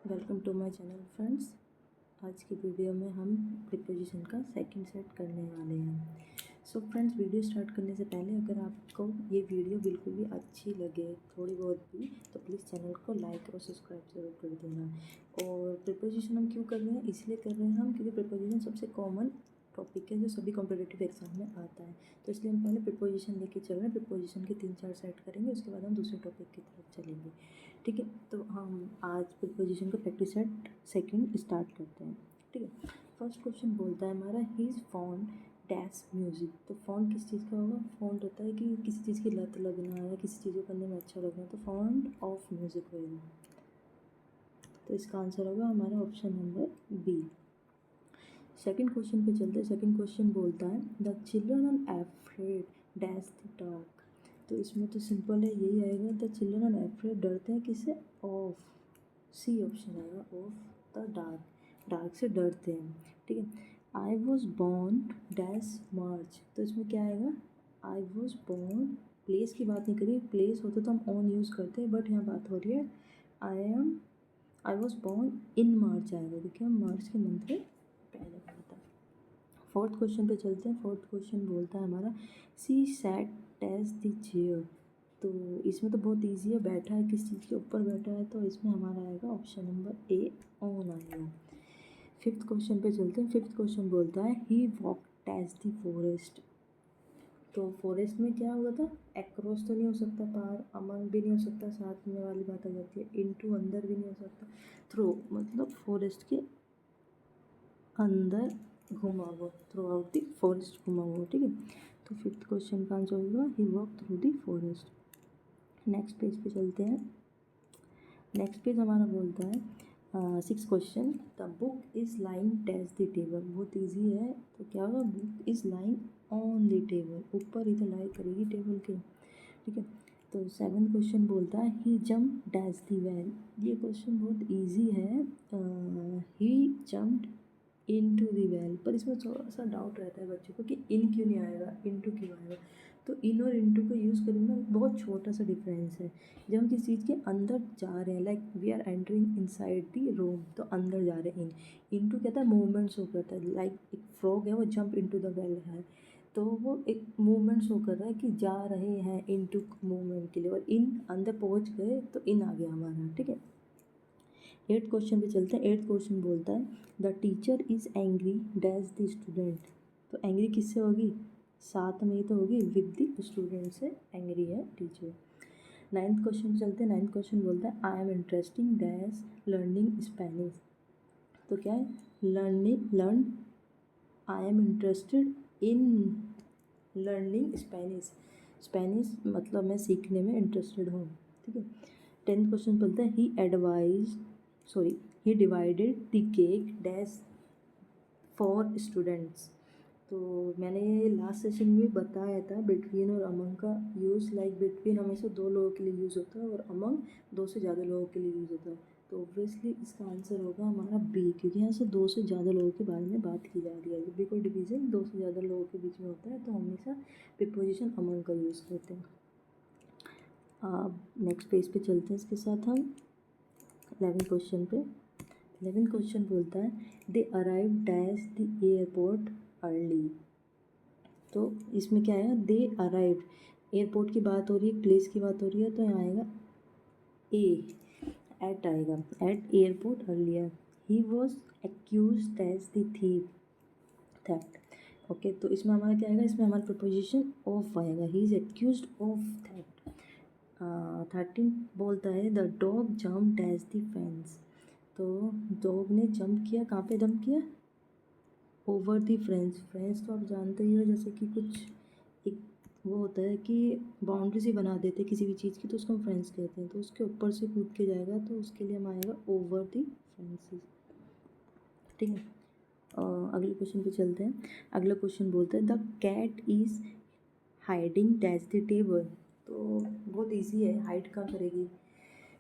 Welcome to my channel friends. आज की video में हम प्रीपोजिशन का सेकंड सेट करने वाले हैं। सो फ्रेंड्स, वीडियो स्टार्ट करने से पहले अगर आपको ये वीडियो बिल्कुल भी अच्छी लगे थोड़ी बहुत भी, तो प्लीज़ चैनल को लाइक और सब्सक्राइब जरूर कर देना। और प्रीपोजिशन हम क्यों कर रहे हैं, इसलिए कर रहे हैं हम क्योंकि प्रीपोजिशन सबसे कॉमन टॉपिक है जो सभी कॉम्पिटिटिव एग्जाम में आता है। तो इसलिए हम पहले प्रीपोजिशन लेके चल रहे हैं। प्रीपोजिशन के 3-4 सेट करेंगे, उसके बाद हम दूसरे टॉपिक की तरफ चलेंगे। ठीक है, तो हम आज प्रीपोजिशन का प्रैक्टिस सेट सेकंड स्टार्ट करते हैं। ठीक है, फर्स्ट क्वेश्चन बोलता है हमारा he is fond dash music. तो फॉन्ड किस चीज़ का होगा? फॉन्ड होता है कि किसी चीज़ की लत लगना या किसी चीज़ को करने में अच्छा लगना, तो फॉन्ड ऑफ म्यूज़िक होगा। तो इसका आंसर होगा हमारा option number B. Second question पे चलते हैं। सेकंड क्वेश्चन बोलता है the children are afraid dash the dark. तो इसमें तो सिंपल है, यही आएगा। द चिल्ड्रन आर अफ्रेड, डरते हैं किससे? ऑफ। सी ऑप्शन आएगा, ऑफ द डार्क। डार्क से डरते हैं। ठीक है, आई वॉज बॉर्न डैश मार्च। तो इसमें क्या आएगा? आई वॉज बॉर्न, प्लेस की बात नहीं करिए, प्लेस होता तो हम ऑन यूज़ करते हैं, बट यहाँ बात हो रही है आई वॉज बॉर्न इन मार्च आएगा, क्योंकि हम मार्च के मंथ में पहले पढ़ा था। फोर्थ क्वेश्चन पे चलते हैं। फोर्थ क्वेश्चन बोलता है हमारा सी सैट टैच द चेयर। तो इसमें तो बहुत इजी है, बैठा है, किस चीज़ के ऊपर बैठा है, तो इसमें हमारा आएगा ऑप्शन नंबर ए, ऑन आएगा। फिफ्थ क्वेश्चन पे चलते हैं। फिफ्थ क्वेश्चन बोलता है ही वॉक टैच द फॉरेस्ट। तो फॉरेस्ट में क्या होगा था? एक्रॉस तो नहीं हो सकता, पार, अमंग भी नहीं हो सकता, साथ में वाली बात आ जाती है, इनटू अंदर भी नहीं हो सकता, थ्रू मतलब फॉरेस्ट के अंदर घुमा हुआ, थ्रू आउट द फॉरेस्ट घुमा हुआ। ठीक है, तो फिफ्थ क्वेश्चन का आंसर होगा he walk through the forest. Next page पे चलते हैं। नेक्स्ट पेज हमारा बोलता है six question the book is lying dash the table. बहुत ईजी है, तो क्या होगा? Book is lying on the table, ऊपर ही तो लाई करेगी टेबल के। ठीक है, तो सेवन्थ क्वेश्चन बोलता है ही जम्प डैश द वेल। ये क्वेश्चन बहुत ईजी है। ही जम्प्ड इनटू द वेल, पर इसमें थोड़ा सा डाउट रहता है बच्चों को कि इन क्यों नहीं आएगा, इनटू क्यों आएगा। तो इन और इनटू को यूज़ करने में बहुत छोटा सा डिफरेंस है। जब हम किसी चीज़ के अंदर जा रहे हैं, like we are entering inside the room, तो अंदर जा रहे हैं। इनटू कहता है मूवमेंट शो करता है, लाइक एक फ्रॉग है वो जंप इनटू द वेल है, तो वो एक मूवमेंट शो कर रहा है कि जा रहे हैं इनटू मूवमेंट के लिए। और इन अंदर पहुंच गए तो इन आ गया हमारा। ठीक है, एट्थ क्वेश्चन पे चलते हैं। एट्थ क्वेश्चन बोलता है the teacher is angry dash the student. तो एंग्री किससे होगी? साथ में ही तो होगी, विद द स्टूडेंट से एंग्री है टीचर। नाइन्थ क्वेश्चन पे चलते हैं। नाइन्थ क्वेश्चन बोलता है I am interesting dash learning Spanish. तो क्या है? Learn I am interested in learning Spanish. Spanish मतलब मैं सीखने में इंटरेस्टेड हूँ। ठीक है, टेंथ क्वेश्चन बोलता है he divided the cake dash four students. तो मैंने ये लास्ट सेशन में बताया था बिटवीन और अमंग का यूज़, लाइक बिटवीन हमेशा 2 लोगों के लिए यूज़ होता है और अमंग 2 से ज़्यादा लोगों के लिए यूज़ होता है। तो ऑब्वियसली इसका आंसर होगा हमारा बी, क्योंकि यहाँ से 2 से ज़्यादा लोगों के बारे में बात की जा रही है। जब भी कोई डिवीज़न 2 से ज़्यादा लोगों के बीच में होता है तो हमेशा प्रीपोजिशन अमंग का यूज़ करते हैं। नेक्स्ट पेज पे चलते हैं इसके साथ हम 11 क्वेश्चन पे। 11 क्वेश्चन बोलता है they arrive dash the airport early. तो इसमें क्या आएगा? दे अराइव, एयरपोर्ट की बात हो रही है, प्लेस की बात हो रही है, तो यहाँ आएगा ए, एट आएगा, at airport earlier. He was accused as the thief theft. Okay, तो इसमें हमारा क्या आएगा? इसमें हमारा प्रपोजिशन ऑफ आएगा, he is accused of theft. 13 बोलता है the dog jumped as the fence. तो डॉग ने जंप किया, कहाँ पे जंप किया? Over the French. फ्रेंच तो आप जानते ही हो, जैसे कि कुछ एक वो होता है कि बाउंड्री सी बना देते हैं किसी भी चीज़ की, तो उसको हम फ्रेंच कहते हैं। तो उसके ऊपर से कूद के जाएगा, तो उसके लिए हम आएगा ओवर दी फ्रेंचेस। ठीक है, अगले क्वेश्चन पे चलते हैं। अगला क्वेश्चन बोलता है the cat is hiding dash the table. तो बहुत ईजी है, हाइड कहाँ करेगी?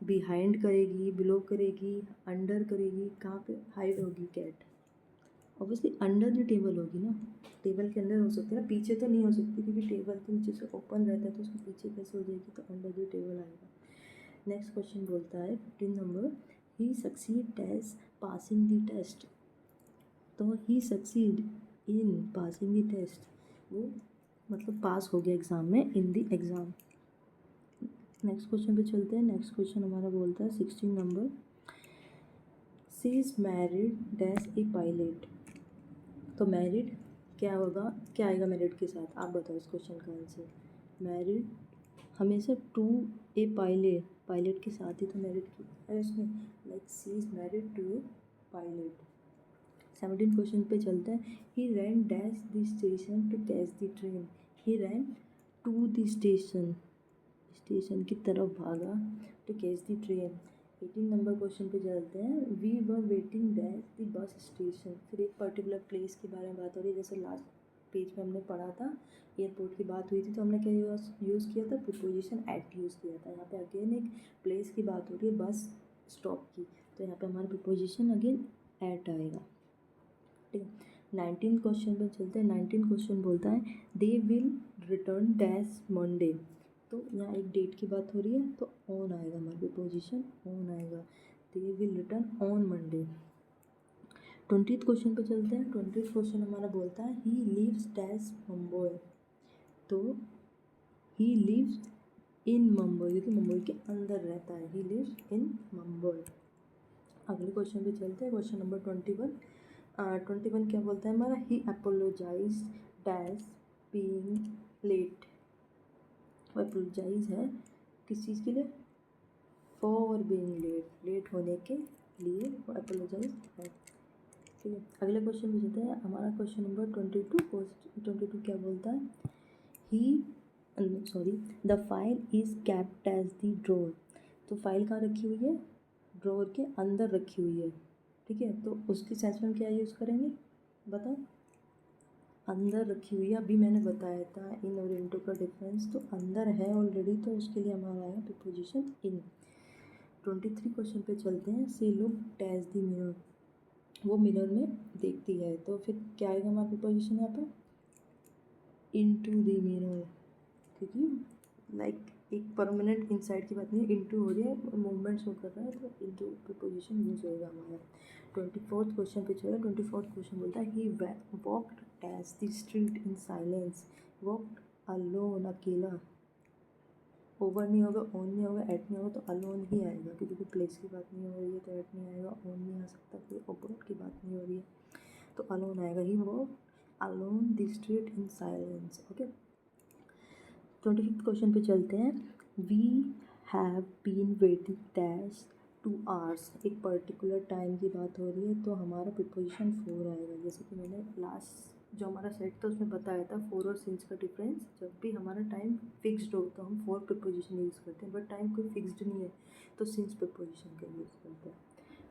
बिहाइंड करेगी, बिलो करेगी, अंडर करेगी, कहाँ पे हाइड होगी cat? Obviously under the table होगी ना, टेबल के अंदर हो सकती है ना, पीछे तो नहीं हो सकती, क्योंकि टेबल तो नीचे से ओपन रहता है, तो उसके पीछे कैसे हो जाएगी? तो अंडर द टेबल आएगा। नेक्स्ट क्वेश्चन बोलता है 15 number he succeed as passing the test, तो he succeed in passing the test, वो मतलब पास हो गया एग्ज़ाम में, in the exam. Next question पे चलते हैं। नेक्स्ट क्वेश्चन हमारा बोलता है 16 number, she is married dash a pilot. तो मैरिड क्या होगा, क्या आएगा मैरिड के साथ, आप बताओ इस क्वेश्चन का आंसर। मैरिड हमेशा टू ए पायलट, पायलट के साथ ही तो मैरिड की है इसमें, like she is married to a pilot. 17 question पे चलते हैं। He ran dash the station to catch the train, he ran to the station, station की तरफ भागा to catch the train. 18 number question पे चलते हैं। We were waiting dash the bus station, फिर एक पर्टिकुलर प्लेस के बारे में बात हो रही है, जैसे लास्ट पेज में हमने पढ़ा था एयरपोर्ट की बात हुई थी, तो हमने क्या यूज़ किया था, प्रीपोजिशन एट यूज़ किया था। यहाँ पे अगेन एक प्लेस की बात हो रही है, बस स्टॉप की, तो यहाँ पे हमारा प्रीपोजिशन अगेन एट आएगा। ठीक है। 19 क्वेश्चन पे चलते हैं। 19 क्वेश्चन बोलता है they will return dash Monday, तो यहाँ एक डेट की बात हो रही है, तो ऑन आएगा, हमारा प्रीपोजिशन ऑन आएगा, they will return on Monday. 20th question पे चलते हैं। 20th क्वेश्चन हमारा बोलता है ही लिव्स डैश मुंबई, तो ही लिव्स इन मुंबई, क्योंकि मुंबई के अंदर रहता है, ही लिव्स इन मुंबई। अगले क्वेश्चन पे चलते हैं। Question number 21। 21 क्या बोलता है हमारा, he apologize dash being late, apologize है किस चीज़ के लिए, फॉर बीइंग लेट, लेट होने के लिए वो अपोलोजाइज है। ठीक है। अगले क्वेश्चन पे चलते हैं। हमारा क्वेश्चन नंबर 22। 22 क्या बोलता है, ही sorry the file is kept as the drawer, तो फाइल कहाँ रखी हुई है, ड्रॉर के अंदर रखी हुई है। ठीक है, तो उसके सेंस में हम क्या यूज़ करेंगे, बताओ, अंदर रखी हुई है, अभी मैंने बताया था इन और इनटू का डिफरेंस, तो अंदर है ऑलरेडी, तो उसके लिए हमारा आया प्रीपोजिशन इन। 23 क्वेश्चन पे चलते हैं। See look dash the mirror, वो मिरर में देखती है, तो फिर क्या आएगा हमारा प्रीपोजिशन यहाँ पर, इनटू द मिरर, क्योंकि लाइक एक परमानेंट इनसाइड की बात नहीं, इनटू हो रही है, मूवमेंट शो कर रहा है, तो इनटू प्रीपोजिशन यूज होएगा हमारा। 24th क्वेश्चन पे चलो। 24th क्वेश्चन बोलता है he walked dash the street in silence, walked alone, अकेला, ओवर नहीं होगा, ऑन नहीं होगा, एट नहीं होगा, तो अलोन ही आएगा, क्योंकि कोई प्लेस की बात नहीं हो रही है, तो एट नहीं आएगा, ऑन नहीं आ सकता, कोई अब्रोड की बात नहीं हो रही है, तो अलोन आएगा। He walked alone the street in silence. Okay. 25th question पे चलते हैं। We have been waiting dash 2 hours, एक पर्टिकुलर टाइम की बात हो रही है, तो हमारा प्रीपोजिशन 4 आएगा। जैसे कि मैंने लास्ट जो हमारा सेट था उसमें बताया था 4 और सिंस का डिफरेंस, जब भी हमारा टाइम फिक्स्ड हो तो हम 4 प्रीपोजिशन यूज़ करते हैं, बट टाइम कोई फिक्स्ड नहीं है तो सिंस प्रीपोजिशन का यूज़ करते हैं।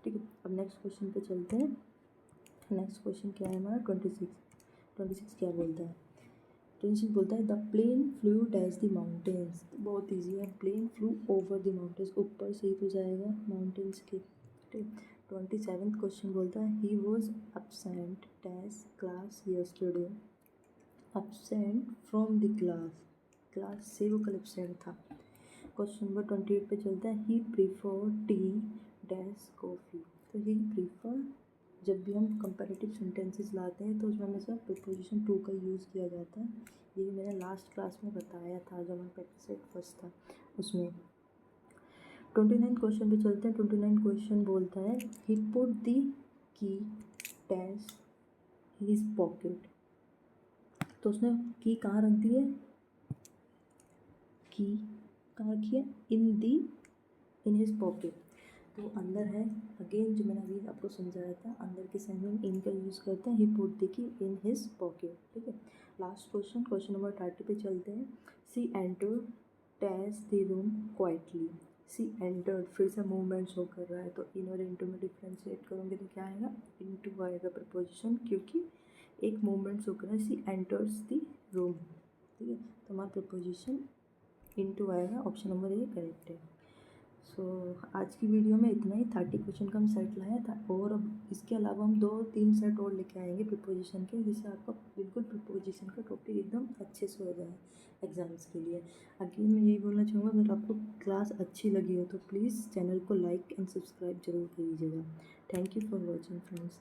ठीक है। अब नेक्स्ट क्वेश्चन पे चलते हैं। नेक्स्ट क्वेश्चन क्या है हमारा 26 क्या बोलता है, 26 बोलता है the plane flew dash the mountains, बहुत ईजी है, plane flew over the mountains, ऊपर से ही तो जाएगा माउंटेन्स के। ठीक। 27th क्वेश्चन बोलता है he was absent dash class yesterday, absent from the class, class से वो कल एब्सेंट था। क्वेश्चन नंबर 28 पे चलता है ही प्रीफर टी डैश कॉफ़ी, तो ही प्रीफर, जब भी हम कंपैरेटिव सेंटेंसेस लाते हैं तो उसमें हमेशा प्रीपोजिशन टू का यूज़ किया जाता है, ये भी मैंने लास्ट क्लास में बताया था जब हमारा प्रैक्टिस सेट फर्स्ट था उसमें। 29 क्वेश्चन पे चलते हैं। 29 क्वेश्चन बोलता है ही पुट दी की डैश हिज पॉकेट, तो उसने की कहाँ रख दी है, की कहाँ रखी है, इन हिज पॉकेट, तो अंदर है। अगेन जो मैंने अभी आपको समझाया था, अंदर के सेंस में इन का यूज़ करते हैं, ही put the key in his pocket. ठीक है। लास्ट क्वेश्चन, क्वेश्चन नंबर 30 पे चलते हैं। She enter dash the room quietly, she entered, फिर से मूवमेंट शो कर रहा है, तो इन और इनटू में डिफ्रेंशिएट करोगे तो क्या आएगा, इनटू आएगा प्रपोजिशन, क्योंकि एक मूवमेंट शो कर रहा है, सी एंटर्स द रूम। ठीक है, तो हमारा प्रपोजिशन इनटू आएगा, ऑप्शन नंबर ए करेक्ट है। सो आज की वीडियो में इतना ही। 30 क्वेश्चन का हम सेट लाया था, और अब इसके अलावा हम 2-3 सेट और लेके आएंगे प्रिपोजिशन के, जिससे आपका बिल्कुल प्रिपोजिशन का टॉपिक एकदम अच्छे से हो जाए एग्ज़ाम्स के लिए। अगेन मैं यही बोलना चाहूँगा, अगर आपको क्लास अच्छी लगी हो तो प्लीज़ चैनल को लाइक एंड सब्सक्राइब जरूर कीजिएगा। Thank you for watching friends.